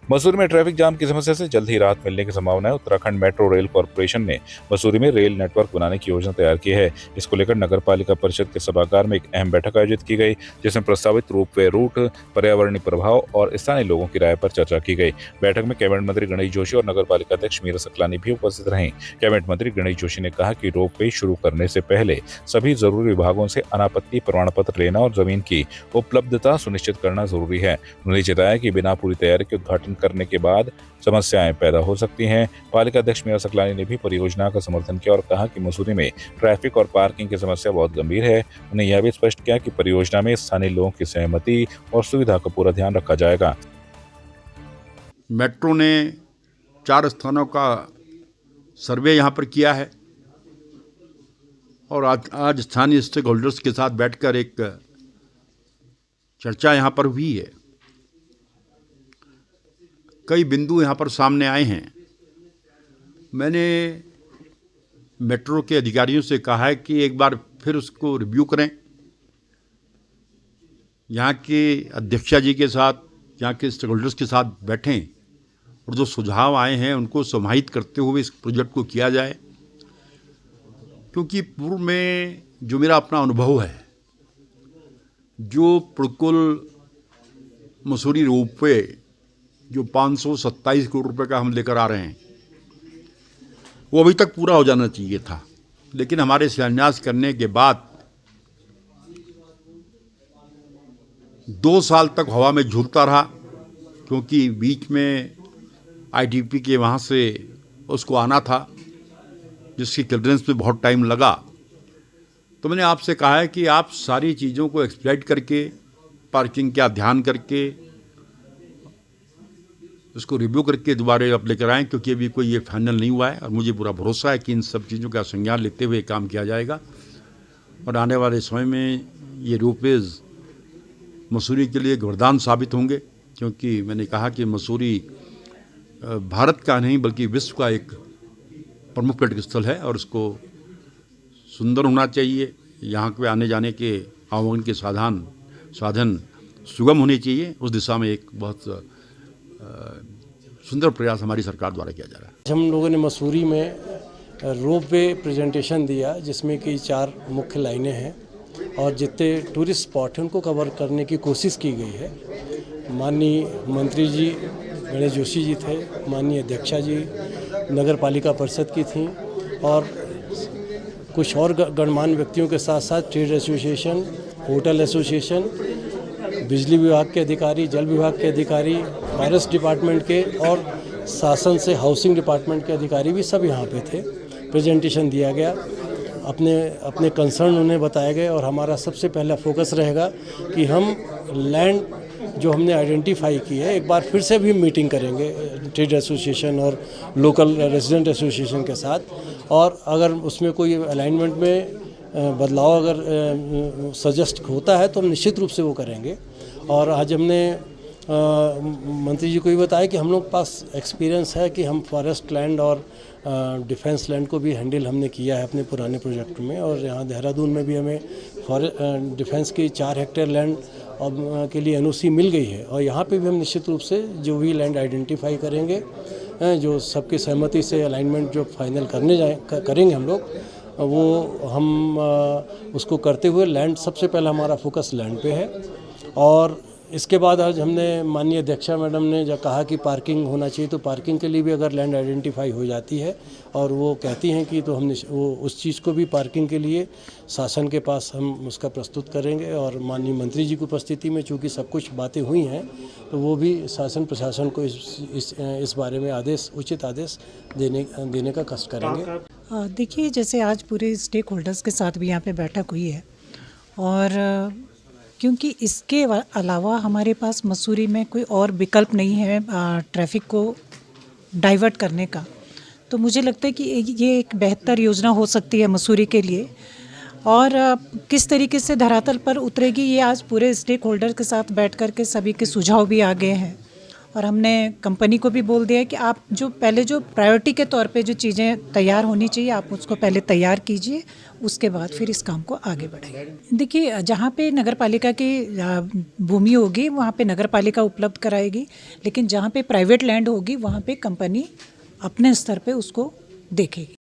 मसूरी में traffic jam की समस्या से जल्द ही राहत मिलने की संभावना है। उत्तराखंड मेट्रो रेल कॉर्पोरेशन ने मसूरी में रेल नेटवर्क बनाने की योजना तैयार की है। इसको लेकर नगर पालिका परिषद के सभागार में एक अहम बैठक आयोजित की गई, जिसमें प्रस्तावित रोपवे रूट, पर्यावरणीय प्रभाव और स्थानीय लोगों की राय पर चर्चा की गई। बैठक में कैबिनेट मंत्री गणेश जोशी और नगर पालिका अध्यक्ष मीरा सकलानी भी उपस्थित रहे। कैबिनेट मंत्री गणेश जोशी ने कहा कि रोपवे शुरू करने से पहले सभी जरूरी विभागों से अनापत्ति प्रमाण पत्र लेना और जमीन की उपलब्धता सुनिश्चित करना जरूरी है। उन्होंने चेताया कि बिना पूरी तैयारी के उद्घाटन करने के बाद समस्याएं पैदा हो सकती हैं। पालिका अध्यक्ष मीरा सकलानी ने भी परियोजना का समर्थन किया और कहा कि मसूरी में ट्रैफिक और पार्किंग की समस्या बहुत गंभीर है। उन्हें यह भी स्पष्ट किया कि परियोजना में स्थानीय लोगों की सहमति और सुविधा का पूरा ध्यान रखा जाएगा। मेट्रो ने 4 स्थानों का सर्वे यहाँ पर किया है और आज स्थानीय स्टेक होल्डर्स के साथ बैठकर एक चर्चा यहाँ पर हुई है। कई बिंदु यहाँ पर सामने आए हैं। मैंने मेट्रो के अधिकारियों से कहा है कि एक बार फिर उसको रिव्यू करें, यहाँ के अध्यक्षा जी के साथ, यहाँ के स्टेक होल्डर्स के साथ बैठें और जो सुझाव आए हैं उनको समाहित करते हुए इस प्रोजेक्ट को किया जाए। क्योंकि पूर्व में जो मेरा अपना अनुभव है, जो प्रकुल मसूरी रोपवे जो 527 करोड़ रुपए का हम लेकर आ रहे हैं, वो अभी तक पूरा हो जाना चाहिए था, लेकिन हमारे शिलान्यास करने के बाद 2 साल तक हवा में झूलता रहा, क्योंकि बीच में आईटीपी के वहाँ से उसको आना था, जिसकी क्लियरेंस में बहुत टाइम लगा। तो मैंने आपसे कहा है कि आप सारी चीज़ों को एक्सप्लाइट करके, पार्किंग का ध्यान करके, उसको रिव्यू करके दोबारा आप लेकर आएँ, क्योंकि अभी कोई ये फाइनल नहीं हुआ है और मुझे पूरा भरोसा है कि इन सब चीज़ों का संज्ञान लेते हुए काम किया जाएगा और आने वाले समय में ये रोपवेज मसूरी के लिए एक वरदान साबित होंगे। क्योंकि मैंने कहा कि मसूरी भारत का नहीं बल्कि विश्व का एक प्रमुख पर्यटक स्थल है और उसको सुंदर होना चाहिए। यहाँ पे आने जाने के आवागमन के साधन सुगम होने चाहिए। उस दिशा में एक बहुत सुंदर प्रयास हमारी सरकार द्वारा किया जा रहा है। हम लोगों ने मसूरी में रोपवे प्रेजेंटेशन दिया, जिसमें कि 4 मुख्य लाइनें हैं और जितने टूरिस्ट स्पॉट हैं उनको कवर करने की कोशिश की गई है। माननीय मंत्री जी गणेश जोशी जी थे, माननीय अध्यक्षा जी नगर पालिका परिषद की थी और कुछ और गणमान्य व्यक्तियों के साथ साथ ट्रेड एसोसिएशन, होटल एसोसिएशन, बिजली विभाग के अधिकारी, जल विभाग के अधिकारी, फॉरेस्ट डिपार्टमेंट के और शासन से हाउसिंग डिपार्टमेंट के अधिकारी भी सब यहाँ पे थे। प्रेजेंटेशन दिया गया, अपने कंसर्न उन्हें बताए गए और हमारा सबसे पहला फोकस रहेगा कि हम लैंड जो हमने आइडेंटिफाई की है, एक बार फिर से भी मीटिंग करेंगे ट्रेड एसोसिएशन और लोकल रेजिडेंट एसोसिएशन के साथ, और अगर उसमें कोई अलाइनमेंट में बदलाव अगर सजेस्ट होता है तो हम निश्चित रूप से वो करेंगे। और आज हमने मंत्री जी को भी बताया कि हम लोग पास एक्सपीरियंस है कि हम फॉरेस्ट लैंड और डिफेंस लैंड को भी हैंडल हमने किया है अपने पुराने प्रोजेक्ट में, और यहाँ देहरादून में भी हमें डिफेंस की 4 हेक्टेयर लैंड के लिए एनओसी मिल गई है। और यहाँ पे भी हम निश्चित रूप से जो भी लैंड आइडेंटिफाई करेंगे, जो सबकी सहमति से अलाइनमेंट जो फाइनल करेंगे हम लोग, वो हम उसको करते हुए लैंड, सबसे पहला हमारा फोकस लैंड पे है। और इसके बाद आज हमने माननीय अध्यक्षा मैडम ने जब कहा कि पार्किंग होना चाहिए, तो पार्किंग के लिए भी अगर लैंड आइडेंटिफाई हो जाती है और वो कहती हैं कि तो हम वो उस चीज़ को भी पार्किंग के लिए शासन के पास हम उसका प्रस्तुत करेंगे। और माननीय मंत्री जी की उपस्थिति में चूँकि सब कुछ बातें हुई हैं, तो वो भी शासन प्रशासन को इस बारे में उचित आदेश देने का कष्ट करेंगे। देखिए, जैसे आज पूरे स्टेक होल्डर्स के साथ भी यहाँ पे बैठक हुई है और क्योंकि इसके अलावा हमारे पास मसूरी में कोई और विकल्प नहीं है ट्रैफिक को डाइवर्ट करने का, तो मुझे लगता है कि ये एक बेहतर योजना हो सकती है मसूरी के लिए। और किस तरीके से धरातल पर उतरेगी, ये आज पूरे स्टेक होल्डर के साथ बैठ कर के सभी के सुझाव भी आ गए हैं और हमने कंपनी को भी बोल दिया है कि आप जो पहले जो प्रायोरिटी के तौर पे जो चीज़ें तैयार होनी चाहिए आप उसको पहले तैयार कीजिए, उसके बाद फिर इस काम को आगे बढ़ाइए। देखिए जहाँ पे नगर पालिका की भूमि होगी वहाँ पे नगर पालिका उपलब्ध कराएगी, लेकिन जहाँ पे प्राइवेट लैंड होगी वहाँ पे कंपनी अपने स्तर पे उसको देखेगी।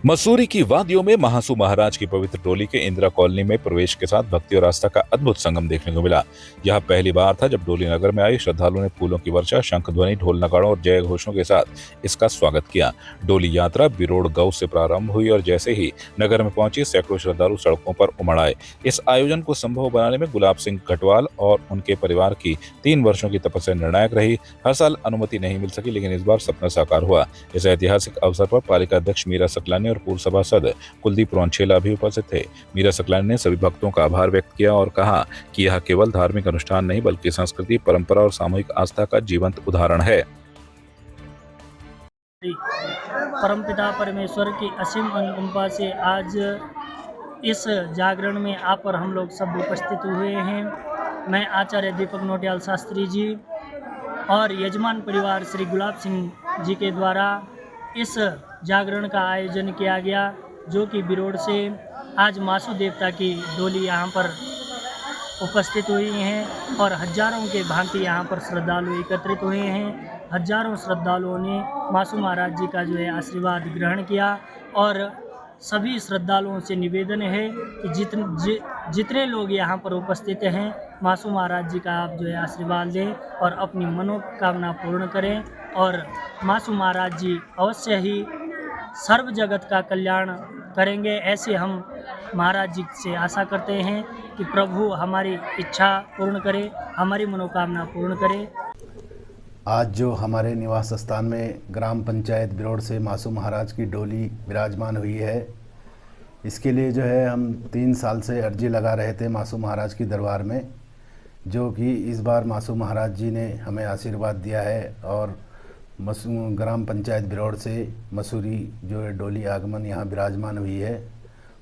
मसूरी की वादियों में महासू महाराज की पवित्र डोली के इंदिरा कॉलोनी में प्रवेश के साथ भक्ति और आस्था का अद्भुत संगम देखने को मिला। यह पहली बार था जब डोली नगर में आए श्रद्धालुओं ने फूलों की वर्षा, शंख ध्वनि, ढोल नगाड़ों और जय घोषों के साथ इसका स्वागत किया। डोली यात्रा बिरोड़ गौ से प्रारंभ हुई और जैसे ही नगर में पहुंची सैकड़ों श्रद्धालु सड़कों पर उमड़ आए। इस आयोजन को संभव बनाने में गुलाब सिंह घटवाल और उनके परिवार की 3 वर्षों की तपस्या निर्णायक रही। हर साल अनुमति नहीं मिल सकी, लेकिन इस बार सपना साकार हुआ। इस ऐतिहासिक अवसर पर पालिका अध्यक्ष मीरा सकलानी और पूर्व सभासद कुलदीप रोनछेला भी उपस्थित थे। मीरा सकलानी ने सभी भक्तों का आभार व्यक्त किया और कहा कि यह केवल धार्मिक अनुष्ठान नहीं बल्कि संस्कृति, परंपरा और सामूहिक आस्था का जीवंत उदाहरण है। परमपिता परमेश्वर की असीम अनुकंपा से आज इस जागरण में आप और हम लोग सब उपस्थित हुए हैं। मैं आचार्य दीपक नोटियाल शास्त्री जी और यजमान परिवार श्री गुलाब सिंह जी के द्वारा इस जागरण का आयोजन किया गया, जो कि बिरोड़ से आज मासू देवता की डोली यहाँ पर उपस्थित हुई हैं और हजारों के भांति यहाँ पर श्रद्धालु एकत्रित हुए हैं। हजारों श्रद्धालुओं ने मासू महाराज जी का जो है आशीर्वाद ग्रहण किया और सभी श्रद्धालुओं से निवेदन है कि जितने लोग यहाँ पर उपस्थित हैं मासू महाराज जी का आप जो है आशीर्वाद लें और अपनी मनोकामना पूर्ण करें और मासू महाराज जी अवश्य ही सर्व जगत का कल्याण करेंगे। ऐसे हम महाराज जी से आशा करते हैं कि प्रभु हमारी इच्छा पूर्ण करे, हमारी मनोकामना पूर्ण करे। आज जो हमारे निवास स्थान में ग्राम पंचायत बिरोड़ से मासू महाराज की डोली विराजमान हुई है, इसके लिए जो है हम 3 साल से अर्जी लगा रहे थे मासू महाराज की दरबार में, जो कि इस बार मासू महाराज जी ने हमें आशीर्वाद दिया है और ग्राम पंचायत बिरोड़ से मसूरी जो है डोली आगमन यहाँ विराजमान हुई है।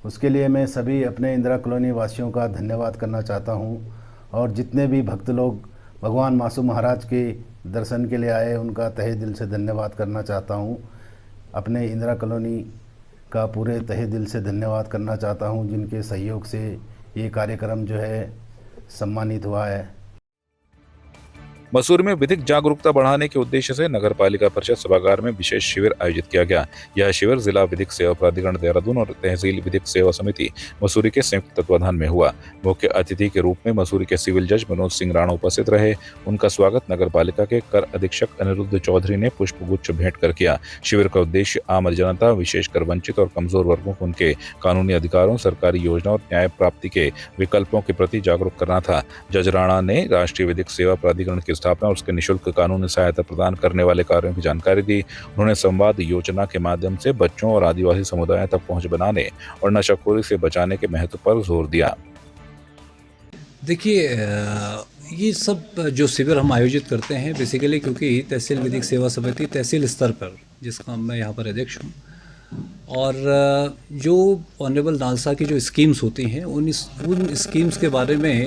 उसके लिए मैं सभी अपने इंदिरा कॉलोनी वासियों का धन्यवाद करना चाहता हूँ और जितने भी भक्त लोग भगवान मासू महाराज के दर्शन के लिए आए उनका तहे दिल से धन्यवाद करना चाहता हूँ। अपने इंदिरा कॉलोनी का पूरे तहे दिल से धन्यवाद करना चाहता हूँ जिनके सहयोग से ये कार्यक्रम जो है सम्मानित हुआ है। मसूरी में विधिक जागरूकता बढ़ाने के उद्देश्य से नगर पालिका परिषद सभागार में विशेष शिविर आयोजित किया गया। यह शिविर जिला विधिक सेवा प्राधिकरण देहरादून और तहसील विधिक सेवा समिति मसूरी के संयुक्त तत्वाधान में हुआ। मुख्य अतिथि के रूप में मसूरी के सिविल जज मनोज सिंह राणा उपस्थित रहे। उनका स्वागत नगर पालिका के कर अधीक्षक अनिरुद्ध चौधरी ने पुष्प गुच्छ भेंट कर किया। शिविर का उद्देश्य आम जनता, विशेषकर वंचित और कमजोर वर्गों को उनके कानूनी अधिकारों, सरकारी योजना और न्याय प्राप्ति के विकल्पों के प्रति जागरूक करना था। जज राणा ने राष्ट्रीय विधिक सेवा प्राधिकरण की स्थापना और उसके निःशुल्क कानूनी सहायता प्रदान करने वाले कार्यों की जानकारी दी। उन्होंने संवाद योजना के माध्यम से बच्चों और आदिवासी समुदायों तक पहुंच बनाने और नशाखोरी से बचाने के महत्व पर जोर दिया। देखिए, ये सब जो शिविर हम आयोजित करते हैं बेसिकली क्योंकि तहसील विधिक सेवा समिति तहसील स्तर पर, जिसका मैं यहाँ पर अध्यक्ष हूँ, और जो ऑनरेबल नालसा की जो स्कीम्स होती हैं उन स्कीम्स के बारे में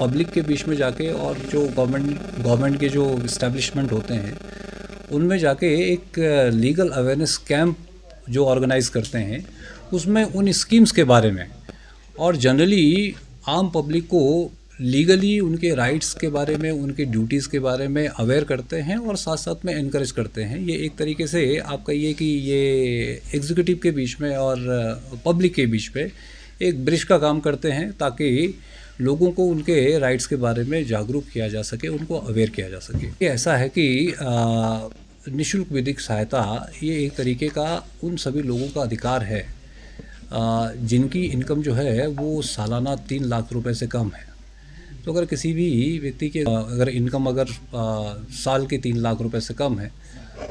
पब्लिक के बीच में जाके और जो गवर्नमेंट के जो इस्टेब्लिशमेंट होते हैं उनमें जाके एक लीगल अवेयरनेस कैंप जो ऑर्गेनाइज करते हैं, उसमें उन स्कीम्स के बारे में और जनरली आम पब्लिक को लीगली उनके राइट्स के बारे में, उनके ड्यूटीज़ के बारे में अवेयर करते हैं और साथ साथ में इनकरेज करते हैं। ये एक तरीके से आप कहिए कि ये एग्जीक्यूटिव के बीच में और पब्लिक के बीच में एक ब्रिज का काम करते हैं ताकि लोगों को उनके राइट्स के बारे में जागरूक किया जा सके, उनको अवेयर किया जा सके। ये ऐसा है कि निःशुल्क विधिक सहायता ये एक तरीके का उन सभी लोगों का अधिकार है जिनकी इनकम जो है वो सालाना 3 लाख रुपए से कम है। तो अगर किसी भी व्यक्ति के अगर इनकम साल के 3 लाख रुपए से कम है,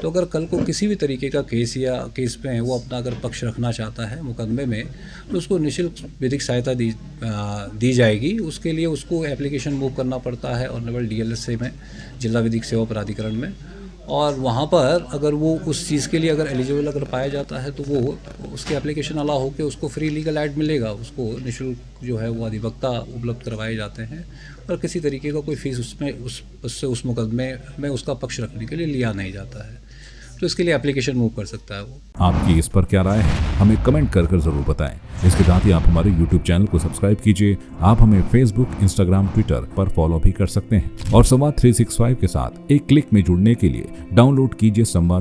तो अगर कल को किसी भी तरीके का केस में वो अपना अगर पक्ष रखना चाहता है मुकदमे में, तो उसको निःशुल्क विधिक सहायता दी जाएगी। उसके लिए उसको एप्लीकेशन मूव करना पड़ता है ऑनरेबल DLSA में, जिला विधिक सेवा प्राधिकरण में, और वहाँ पर अगर वो उस चीज़ के लिए अगर एलिजिबल अगर पाया जाता है तो वो उसकी एप्लीकेशन अलाउ होकर उसको फ्री लीगल एड मिलेगा, उसको निःशुल्क जो है वो अधिवक्ता उपलब्ध करवाए जाते हैं और किसी तरीके का कोई फीस उसमें उससे उस मुकदमे में उसका पक्ष रखने के लिए लिया नहीं जाता है। तो इसके लिए एप्लीकेशन मूव कर सकता है वो। आपकी इस पर क्या राय है, हमें कमेंट कर ज़रूर बताएं। इसके साथ ही आप हमारे YouTube चैनल को सब्सक्राइब कीजिए। आप हमें Facebook, Instagram, Twitter पर फॉलो भी कर सकते हैं और संवाद 365 के साथ एक क्लिक में जुड़ने के लिए डाउनलोड कीजिए संवाद